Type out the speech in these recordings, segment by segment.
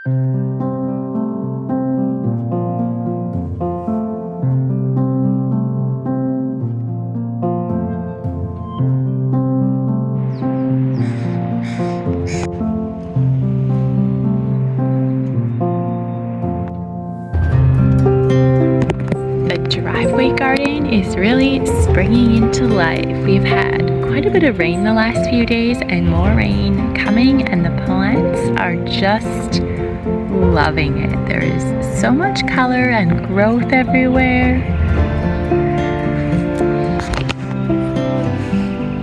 Driveway garden is really springing into life. We've had quite a bit of rain the last few days and more rain coming, and the plants are just loving it. There is so much color and growth everywhere.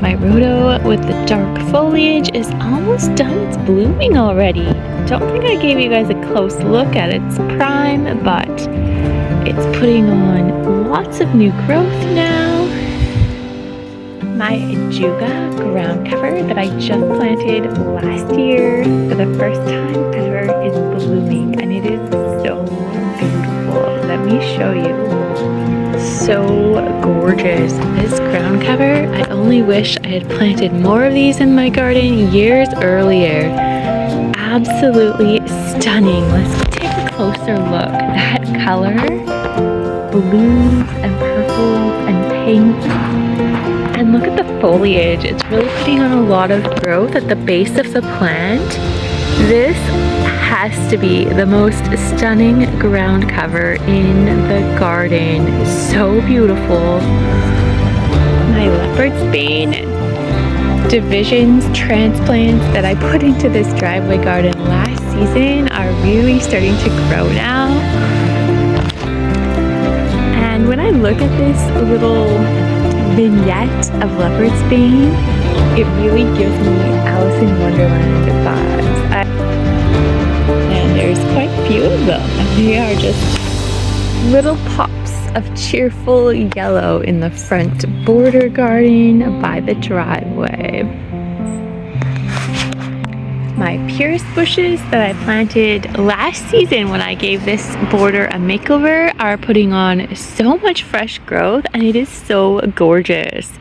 My rhodo with the dark foliage is almost done. It's blooming already. Don't think I gave you guys a close look at its prime, but it's putting on lots of new growth now. My Juga ground cover that I just planted last year for the first time ever is blooming, and it is so beautiful. Let me show you. So gorgeous. This ground cover, I only wish I had planted more of these in my garden years earlier. Absolutely stunning. Let's take a closer look. That color, blues and purples and pinks, and look at the foliage. It's really putting on a lot of growth at the base of the plant. This has to be the most stunning ground cover in the garden. So beautiful. My leopard Spain divisions transplants that I put into this driveway garden last season are really starting to grow now. And when I look at this little vignette of leopard Spain, it really gives me Alice in Wonderland vibes. And there's quite a few of them, and they are just little pops of cheerful yellow in the front border garden by the driveway. My Pierce bushes that I planted last season when I gave this border a makeover are putting on so much fresh growth, and it is so gorgeous.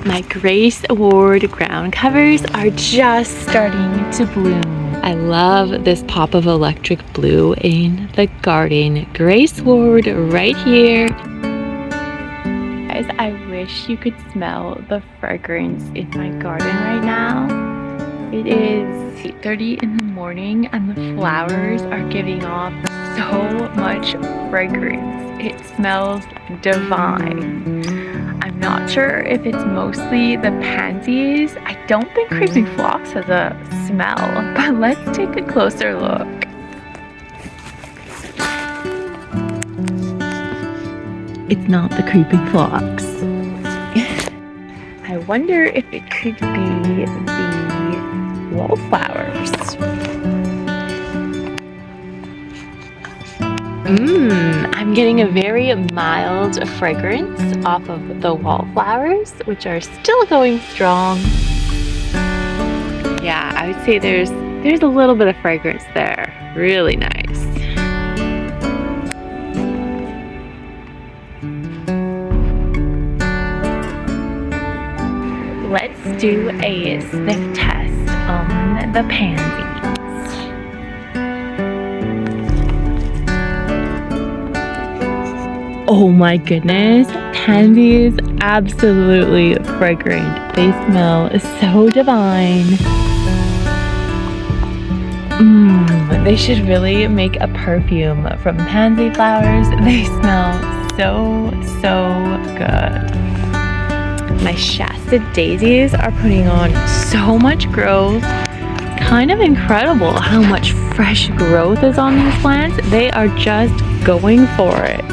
My Grace Award ground covers are just starting to bloom. I love this pop of electric blue in the garden. Grace Ward right here. Guys, I wish you could smell the fragrance in my garden right now. It is 8:30 in the morning and the flowers are giving off so much fragrance. It smells divine. I'm not sure if it's mostly the pansies. I don't think creeping phlox has a smell, but let's take a closer look. It's not the creeping phlox. I wonder if it could be the wallflowers. I'm getting a very mild fragrance off of the wallflowers, which are still going strong. Yeah, I would say there's a little bit of fragrance there. Really nice. Let's do a sniff test on the pansies. Oh my goodness, pansies absolutely fragrant. They smell so divine. They should really make a perfume from pansy flowers. They smell so good. My Shasta daisies are putting on so much growth. Kind of incredible how much fresh growth is on these plants. They are just going for it.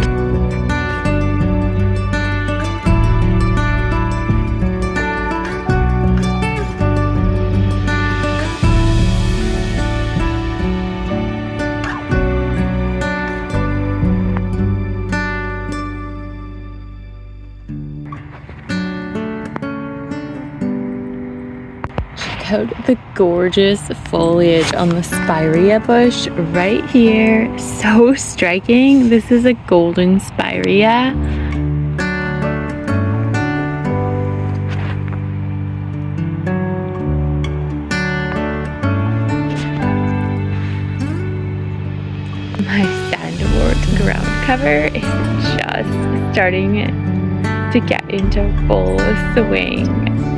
Out the gorgeous foliage on the spirea bush right here. So striking. This is a golden spirea. My sandwort ground cover is just starting to get into full swing.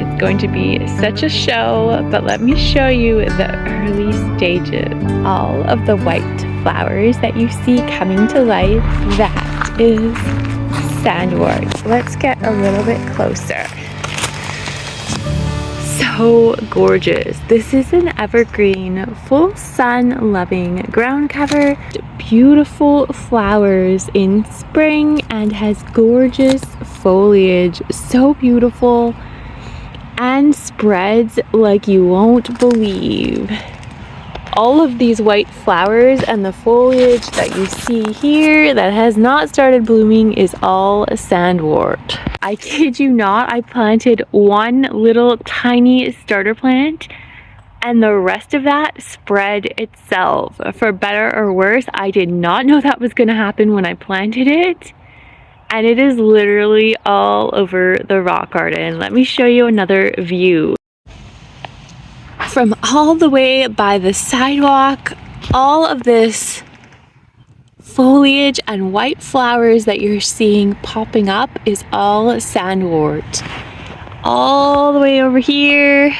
It's going to be such a show, but let me show you the early stages. All of the white flowers that you see coming to life, that is sandwort. Let's get a little bit closer. So gorgeous. This is an evergreen, full sun loving ground cover. Beautiful flowers in spring and has gorgeous foliage. So beautiful and spreads like you won't believe. All of these white flowers and the foliage that you see here that has not started blooming is all sandwort. I kid you not, I planted one little tiny starter plant and the rest of that spread itself. For better or worse, I did not know that was going to happen when I planted it. And it is literally all over the rock garden. Let me show you another view. From all the way by the sidewalk, all of this foliage and white flowers that you're seeing popping up is all sandwort. All the way over here,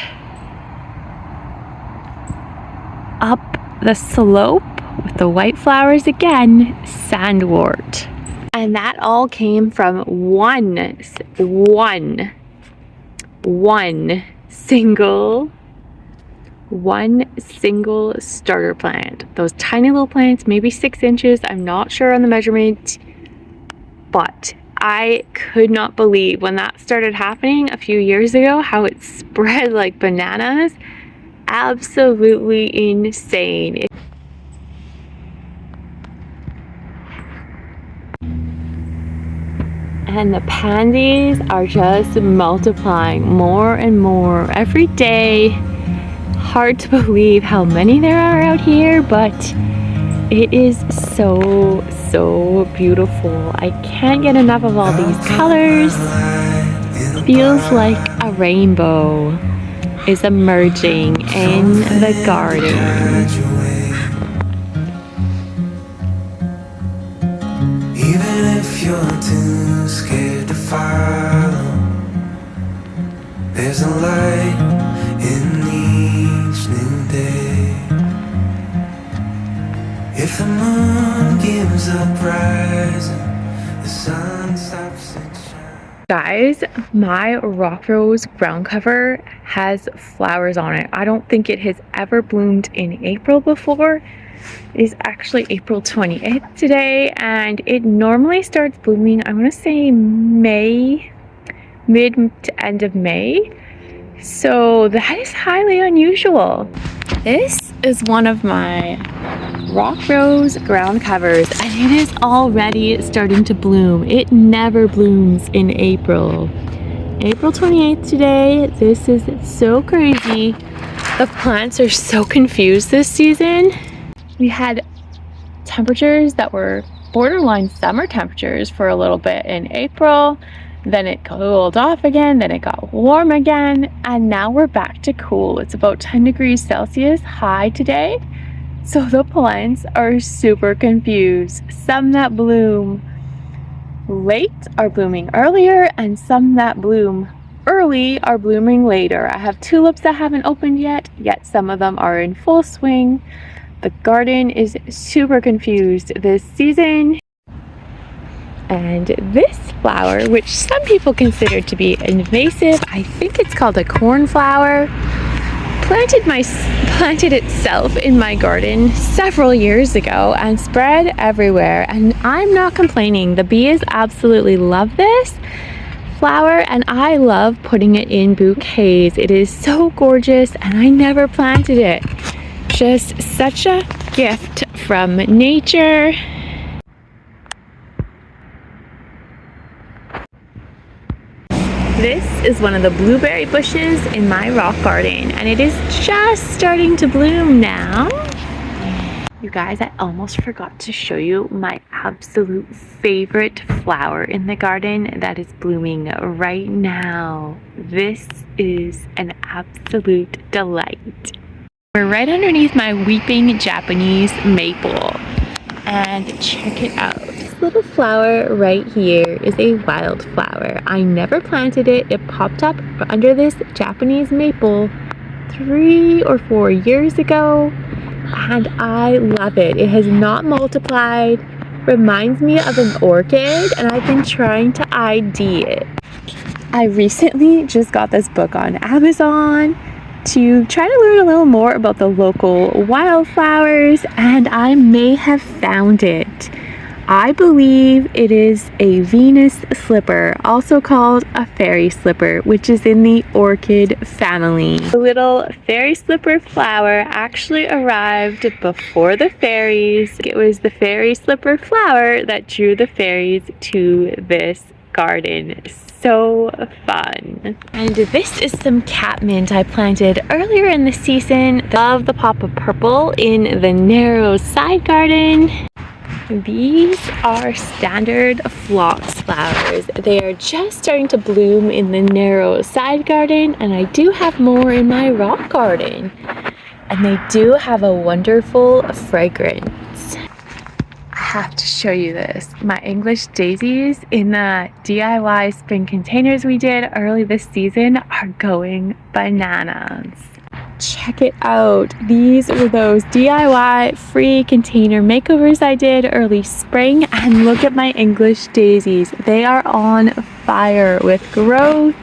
up the slope with the white flowers again, sandwort. And that all came from one single starter plant. Those tiny little plants, maybe 6 inches, I'm not sure on the measurement, but I could not believe when that started happening a few years ago how it spread like bananas. Absolutely insane. And the pansies are just multiplying more and more every day. Hard to believe how many there are out here, but it is so beautiful. I can't get enough of all these colors. Feels like a rainbow is emerging in the garden. Even if you're too scared to follow, there's a light in each new day. If the moon gives up rising, the sun stops and shines. Guys, my rock rose ground cover has flowers on it. I don't think it has ever bloomed in April before. It is actually April 28th today, and it normally starts blooming, I want to say May, mid to end of May. So that is highly unusual. This is one of my rock rose ground covers, and it is already starting to bloom. It never blooms in April. April 28th today. This is so crazy. The plants are so confused this season. We had temperatures that were borderline summer temperatures for a little bit in April. Then it cooled off again, then it got warm again, and now we're back to cool. It's about 10 degrees Celsius high today. So the plants are super confused. Some that bloom late are blooming earlier, and some that bloom early are blooming later. I have tulips that haven't opened yet some of them are in full swing. The garden is super confused this season. And this flower, which some people consider to be invasive, I think it's called a cornflower, planted itself in my garden several years ago and spread everywhere. And I'm not complaining. The bees absolutely love this flower, and I love putting it in bouquets. It is so gorgeous, and I never planted it. Just such a gift from nature. This is one of the blueberry bushes in my rock garden, and it is just starting to bloom now. You guys, I almost forgot to show you my absolute favorite flower in the garden that is blooming right now. This is an absolute delight. We're right underneath my weeping Japanese maple. And check it out. This little flower right here is a wildflower. I never planted it. It popped up under this Japanese maple 3 or 4 years ago. And I love it. It has not multiplied. Reminds me of an orchid, and I've been trying to ID it. I recently just got this book on Amazon to try to learn a little more about the local wildflowers, and I may have found it. I believe it is a Venus slipper, also called a fairy slipper, which is in the orchid family. The little fairy slipper flower actually arrived before the fairies. It was the fairy slipper flower that drew the fairies to this garden. So fun. And this is some catmint I planted earlier in the season. Love the pop of purple in the narrow side garden. These are standard phlox flowers. They are just starting to bloom in the narrow side garden, and I do have more in my rock garden. And they do have a wonderful fragrance. I have to show you this. My English daisies in the DIY spring containers we did early this season are going bananas. Check it out. These were those DIY free container makeovers I did early spring, and look at my English daisies. They are on fire with growth.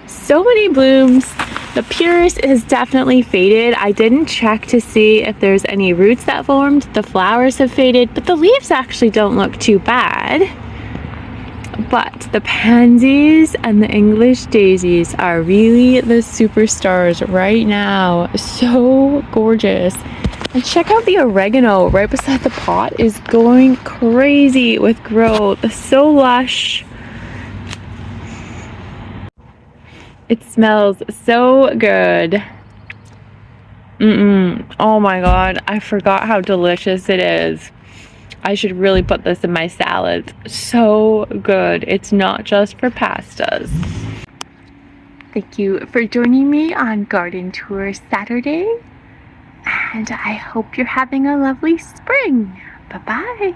So many blooms. The purus is definitely faded. I didn't check to see if there's any roots that formed. The flowers have faded, but the leaves actually don't look too bad. But the pansies and the English daisies are really the superstars right now. So gorgeous. And check out the oregano right beside the pot is going crazy with growth. So lush. It smells so good. Oh my god, I forgot how delicious it is. I should really put this in my salads. So good. It's not just for pastas. Thank you for joining me on Garden Tour Saturday. And I hope you're having a lovely spring. Bye-bye.